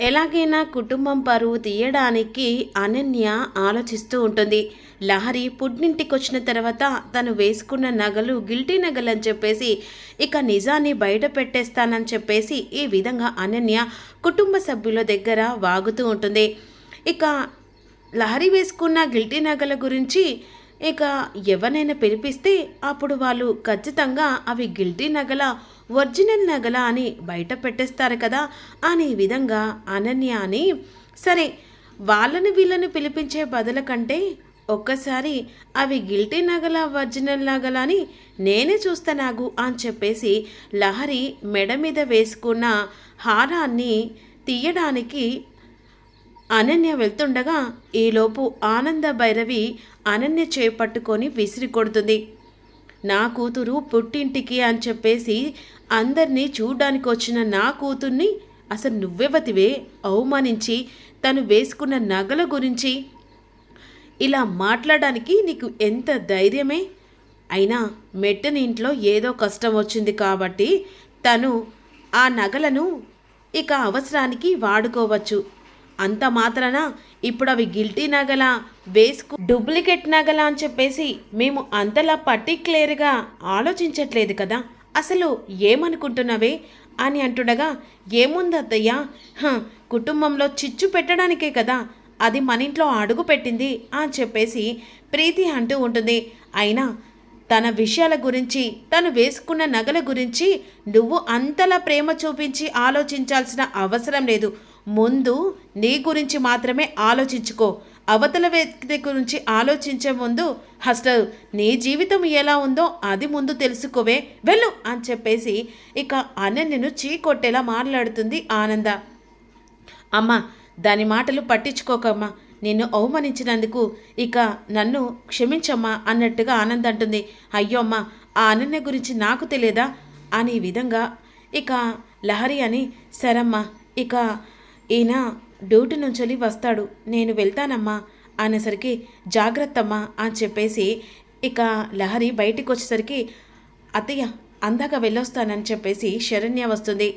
ఎలాగైనా కుటుంబం పరువు తీయడానికి అనన్య ఆలోచిస్తూ ఉంటుంది. లహరి పుట్టింటికొచ్చిన తర్వాత తను వేసుకున్న నగలు గిల్టీ నగలు అని చెప్పేసి ఇక నిజాన్ని బయట పెట్టేస్తానని చెప్పేసి ఈ విధంగా అనన్య కుటుంబ సభ్యుల దగ్గర వాగుతూ ఉంటుంది. ఇక లహరి వేసుకున్న గిల్టీ నగల గురించి ఇక ఎవరినైనా పిలిపిస్తే అప్పుడు వాళ్ళు ఖచ్చితంగా అవి గిల్టీ నగల ఒరిజినల్ నగల అని బయట పెట్టేస్తారు కదా అనే విధంగా అనన్య అని, సరే వాళ్ళని వీళ్ళని పిలిపించే బదుల కంటే ఒక్కసారి అవి గిల్టీ నగల ఒరిజినల్ నగల అని నేనే చూస్తానాగు అని చెప్పేసి లహరి మెడ మీద వేసుకున్న హారాన్ని తీయడానికి అనన్య వెళ్తుండగా ఈలోపు ఆనంద భైరవి అనన్య చేపట్టుకొని విసిరి కొడుతుంది. నా కూతురు పుట్టింటికి అని చెప్పేసి అందరినీ చూడ్డానికి వచ్చిన నా కూతుర్ని అసలు నువ్వెవతివే అవమానించి తను వేసుకున్న నగల గురించి ఇలా మాట్లాడడానికి నీకు ఎంత ధైర్యమే? అయినా మెట్టని ఇంట్లో ఏదో కష్టం వచ్చింది కాబట్టి తను ఆ నగలను ఇక అవసరానికి వాడుకోవచ్చు. అంత మాత్రాన ఇప్పుడు అవి గిల్టీ నగల డూప్లికేట్ నగల అని చెప్పేసి మేము అంతలా పర్టిక్యులర్గా ఆలోచించట్లేదు కదా, అసలు ఏమనుకుంటున్నావే అని అంటుండగా, ఏముంది అత్తయ్య, కుటుంబంలో చిచ్చు పెట్టడానికే కదా అది మన ఇంట్లో అడుగు పెట్టింది అని చెప్పేసి ప్రీతి అంటూ ఉంటుంది. అయినా తన విషయాల గురించి తను వేసుకున్న నగల గురించి నువ్వు అంతలా ప్రేమ చూపించి ఆలోచించాల్సిన అవసరం లేదు. ముందు నీ గురించి మాత్రమే ఆలోచించుకో. అవతల వ్యక్తి గురించి ఆలోచించే ముందు అసలు నీ జీవితం ఎలా ఉందో అది ముందు తెలుసుకోవే, వెళ్ళు అని చెప్పేసి ఇక అనన్యను చీకొట్టేలా మాట్లాడుతుంది ఆనంద. అమ్మ, దాని మాటలు పట్టించుకోకమ్మా, నిన్ను అవమానించినందుకు ఇక నన్ను క్షమించమ్మా అన్నట్టుగా ఆనంద్ అంటుంది. అయ్యో అమ్మ, ఆ అనన్య గురించి నాకు తెలియదా అని విధంగా ఇక లహరి అని, సరమ్మా ఇక ఈయన డ్యూటీ నుంచి వస్తాడు, నేను వెళ్తానమ్మా అనేసరికి జాగ్రత్తమ్మా అని చెప్పేసి ఇక లహరి బయటికి వచ్చేసరికి, అత్తయ్య అందాక వెళ్ళొస్తానని చెప్పేసి శరణ్య వస్తుంది.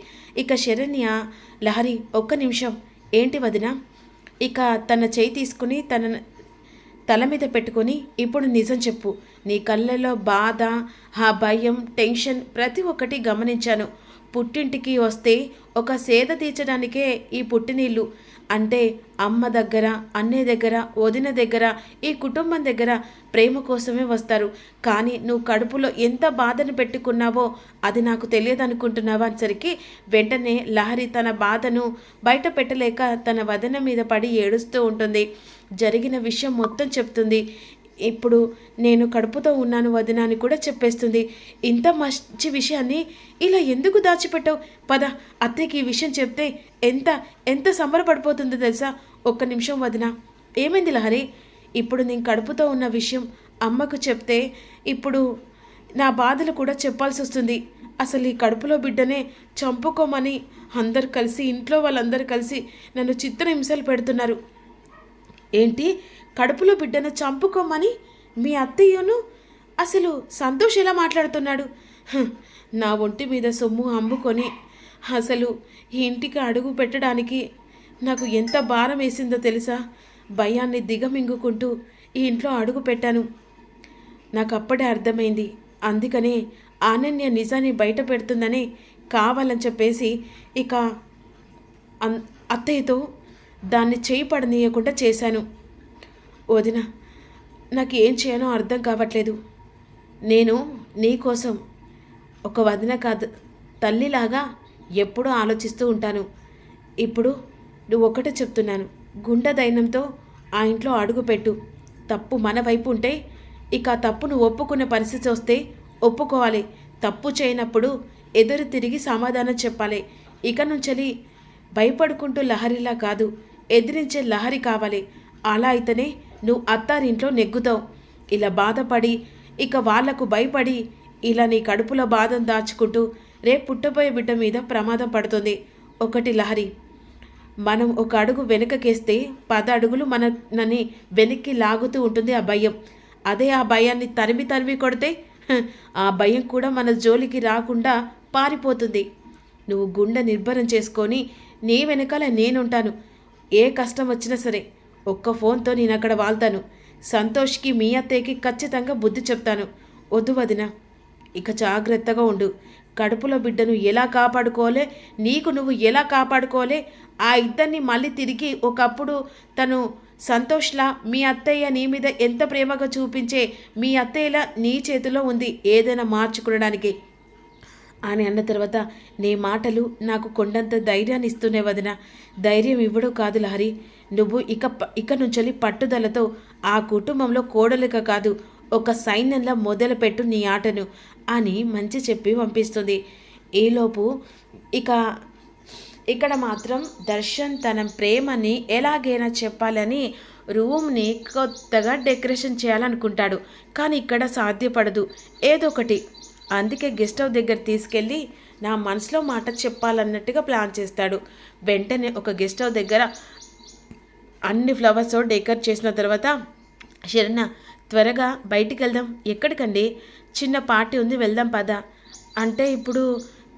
ఇక శరణ్య, లహరి ఒక్క నిమిషం, ఏంటి వదిన? ఇక తన చేయి తీసుకుని తన తల మీద పెట్టుకొని, ఇప్పుడు నిజం చెప్పు, నీ కళ్ళలో బాధ, ఆ భయం, టెన్షన్ ప్రతి ఒక్కటి గమనించాను. పుట్టింటికి వస్తే ఒక సేద తీర్చడానికే ఈ పుట్టినీళ్ళు, అంటే అమ్మ దగ్గర, అన్నయ్య దగ్గర, వదిన దగ్గర, ఈ కుటుంబం దగ్గర ప్రేమ కోసమే వస్తారు. కానీ నువ్వు కడుపులో ఎంత బాధను పెట్టుకున్నావో అది నాకు తెలియదు అనుకుంటున్నావా అనేసరికి వెంటనే లహరి తన బాధను బయట పెట్టలేక తన వదన మీద పడి ఏడుస్తూ ఉంటుంది. జరిగిన విషయం మొత్తం చెప్తుంది. ఇప్పుడు నేను కడుపుతో ఉన్నాను వదిన అని కూడా చెప్పేస్తుంది. ఇంత మంచి విషయాన్ని ఇలా ఎందుకు దాచిపెట్టావు? పద, అత్తయ్యకి ఈ విషయం చెప్తే ఎంత ఎంత సంబరపడిపోతుందో తెలుసా? ఒక్క నిమిషం వదిన. ఏమైంది లహరి? ఇప్పుడు నేను కడుపుతో ఉన్న విషయం అమ్మకు చెప్తే ఇప్పుడు నా బాధలు కూడా చెప్పాల్సి వస్తుంది. అసలు ఈ కడుపులో బిడ్డనే చంపుకోమని అందరు కలిసి, ఇంట్లో వాళ్ళందరూ కలిసి నన్ను చిత్రహింసలు పెడుతున్నారు. ఏంటి, కడుపులో బిడ్డను చంపుకోమని మీ అత్తయ్యను? అసలు సంతోష్ ఎలా మాట్లాడుతున్నాడు? నా ఒంటి మీద సొమ్ము అమ్ముకొని అసలు ఈ ఇంటికి అడుగు పెట్టడానికి నాకు ఎంత భారం వేసిందో తెలుసా? భయాన్ని దిగమింగుకుంటూ ఈ ఇంట్లో అడుగు పెట్టాను. నాకు అప్పుడే అర్థమైంది. అందుకనే అనన్య నిజాన్ని బయట పెడుతుందని కావాలని చెప్పేసి ఇక అత్తయ్యతో దాన్ని చేయి పడనీయకుండా చేశాను. వదిన, నాకు ఏం చేయాలో అర్థం కావట్లేదు. నేను నీకోసం ఒక వదిన కాదు, తల్లిలాగా ఎప్పుడూ ఆలోచిస్తూ ఉంటాను. ఇప్పుడు నువ్వు ఒకటే చెప్తున్నాను, గుండె ధైర్యంతో ఆ ఇంట్లో అడుగుపెట్టు. తప్పు మన వైపు ఉంటే ఇక ఆ తప్పును ఒప్పుకునే పరిస్థితి వస్తే ఒప్పుకోవాలి. తప్పు చేయనప్పుడు ఎదురు తిరిగి సమాధానం చెప్పాలి. ఇక నుంచి భయపడుకుంటూ లహరిలా కాదు, ఎదిరించే లహరి కావాలి. అలా అయితేనే నువ్వు అత్తారింట్లో నెగ్గుతావు. ఇలా బాధపడి ఇక వాళ్లకు భయపడి ఇలా నీ కడుపులో బాధను దాచుకుంటూ రేపు పుట్టబోయే బిడ్డ మీద ప్రమాదం పడుతుంది. ఒకటి లహరి, మనం ఒక అడుగు వెనుకకేస్తే 10 అడుగులు మనని వెనక్కి లాగుతూ ఉంటుంది ఆ భయం. అదే ఆ భయాన్ని తరిమి తరిమి కొడితే ఆ భయం కూడా మన జోలికి రాకుండా పారిపోతుంది. నువ్వు గుండె నిర్భరం చేసుకొని నీ వెనకాల నేనుంటాను. ఏ కష్టం వచ్చినా సరే ఒక్క ఫోన్తో నేను అక్కడ వాళ్తాను. సంతోష్కి మీ అత్తయ్యకి ఖచ్చితంగా బుద్ధి చెప్తాను. వద్దు వదిన, ఇక జాగ్రత్తగా ఉండు. కడుపులో బిడ్డను ఎలా కాపాడుకోలే, నీకు నువ్వు ఎలా కాపాడుకోలే, ఆ ఇద్దరిని మళ్ళీ తిరిగి ఒకప్పుడు తను సంతోష్లా మీ అత్తయ్య నీ మీద ఎంత ప్రేమగా చూపించే మీ అత్తయ్యలా నీ చేతిలో ఉంది ఏదైనా మార్చుకోవడానికి అని అన్న తర్వాత, నీ మాటలు నాకు కొండంత ధైర్యాన్ని ఇస్తూనే వదిన. ధైర్యం ఇవ్వడం కాదు లహరి, నువ్వు ఇక నుంచి పట్టుదలతో ఆ కుటుంబంలో కోడలిక కాదు ఒక సైన్యంలా మొదలుపెట్టు నీ ఆటను అని మంచి చెప్పి పంపిస్తుంది. ఈలోపు ఇక్కడ మాత్రం దర్శన్ తన ప్రేమని ఎలాగైనా చెప్పాలని రూమ్ని కొత్తగా డెకరేషన్ చేయాలనుకుంటాడు. కానీ ఇక్కడ సాధ్యపడదు ఏదో ఒకటి. అందుకే గెస్ట్ హౌస్ దగ్గర తీసుకెళ్ళి నా మనసులో మాట చెప్పాలన్నట్టుగా ప్లాన్ చేస్తాడు. వెంటనే ఒక గెస్ట్ హౌస్ దగ్గర అన్ని ఫ్లవర్స్తో డెకరేట్ చేసిన తర్వాత, శరణ్య త్వరగా బయటికి వెళ్దాం. ఎక్కడికండి? చిన్న పార్టీ ఉంది, వెళ్దాం పదా అంటే, ఇప్పుడు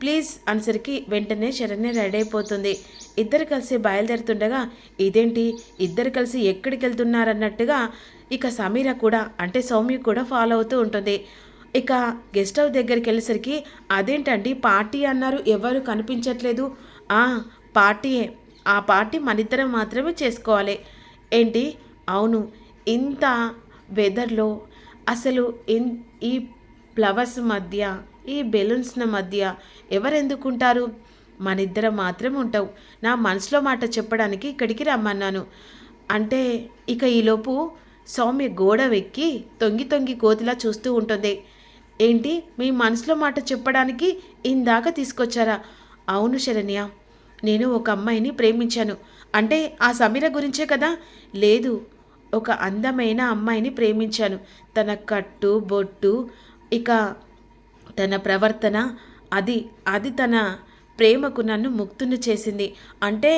ప్లీజ్ అనేసరికి వెంటనే శరణ్య రెడీ అయిపోతుంది. ఇద్దరు కలిసి బయలుదేరుతుండగా, ఇదేంటి ఇద్దరు కలిసి ఎక్కడికి వెళ్తున్నారన్నట్టుగా ఇక సమీర కూడా అంటే సౌమ్య కూడా ఫాలో అవుతూ ఉంటుంది. ఇక గెస్ట్ హౌస్ దగ్గరికి వెళ్ళేసరికి, అదేంటండి పార్టీ అన్నారు, ఎవరు కనిపించట్లేదు. పార్టీయే, ఆ పార్టీ మనిద్దరం మాత్రమే చేసుకోవాలి. ఏంటి? అవును, ఇంత వెదర్లో అసలు ఈ ఫ్లవర్స్ మధ్య ఈ బెలూన్స్ల మధ్య ఎవరెందుకుంటారు? మనిద్దరం మాత్రం ఉంటావు. నా మనసులో మాట చెప్పడానికి ఇక్కడికి రమ్మన్నాను అంటే, ఇక ఈలోపు సౌమ్య గోడ వెక్కి తొంగి తొంగి కోతిలా చూస్తూ ఉంటుంది. ఏంటి మీ మనసులో మాట చెప్పడానికి ఇందాక తీసుకొచ్చారా? అవును శరణ్య, నేను ఒక అమ్మాయిని ప్రేమించాను. అంటే ఆ సమీర గురించే కదా? లేదు, ఒక అందమైన అమ్మాయిని ప్రేమించాను. తన కట్టు బొట్టు ఇక తన ప్రవర్తన అది తన ప్రేమకు నన్ను ముక్తుని చేసింది. అంటే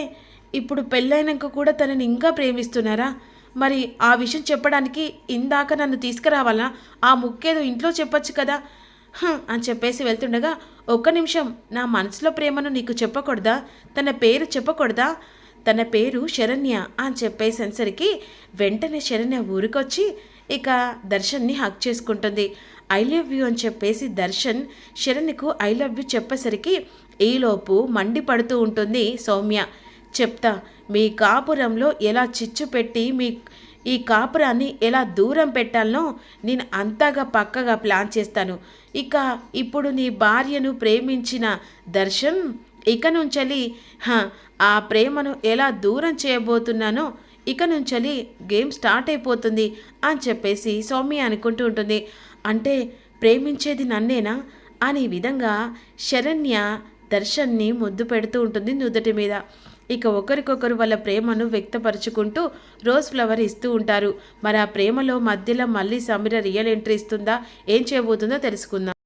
ఇప్పుడు పెళ్ళైనాక కూడా తనని ఇంకా ప్రేమిస్తున్నారా? మరి ఆ విషయం చెప్పడానికి ఇందాక నన్ను తీసుకురావాలా? ఆ ముక్కేదో ఇంట్లో చెప్పొచ్చు కదా అని చెప్పేసి వెళ్తుండగా, ఒక్క నిమిషం, నా మనసులో ప్రేమను నీకు చెప్పకూడదా? తన పేరు చెప్పకూడదా? తన పేరు శరణ్య అని చెప్పేసరికి వెంటనే శరణ్య ఊరికొచ్చి ఇక దర్శన్ని హక్ చేసుకుంటుంది. ఐ లవ్ యూ అని చెప్పేసి దర్శన్ శరణ్యకు ఐ లవ్ యూ చెప్పేసరికి ఈలోపు మండిపడుతూ ఉంటుంది సౌమ్య. చెప్తా, మీ కాపురంలో ఎలా చిచ్చు పెట్టి ఈ కాపురాన్ని ఎలా దూరం పెట్టాలనో నేను అంతగా పక్కగా ప్లాన్ చేస్తాను. ఇప్పుడు నీ భార్యను ప్రేమించిన దర్శన్ ఇక నుంచలి ఆ ప్రేమను ఎలా దూరం చేయబోతున్నానో ఇక నుంచలి గేమ్ స్టార్ట్ అయిపోతుంది అని చెప్పేసి సౌమ్య అనుకుంటూ ఉంటుంది. అంటే ప్రేమించేది నన్నేనా అనే విధంగా శరణ్య దర్శన్ని ముద్దు పెడుతూ ఉంటుంది నుదుటి మీద. ఇక ఒకరికొకరు వాళ్ళ ప్రేమను వ్యక్తపరుచుకుంటూ రోజ్ ఫ్లవర్ ఇస్తూ ఉంటారు. మరి ఆ ప్రేమలో మధ్యలో మళ్ళీ సమీర రియల్ ఎంట్రీ ఇస్తుందా, ఏం చేయబోతుందో తెలుసుకుందాం.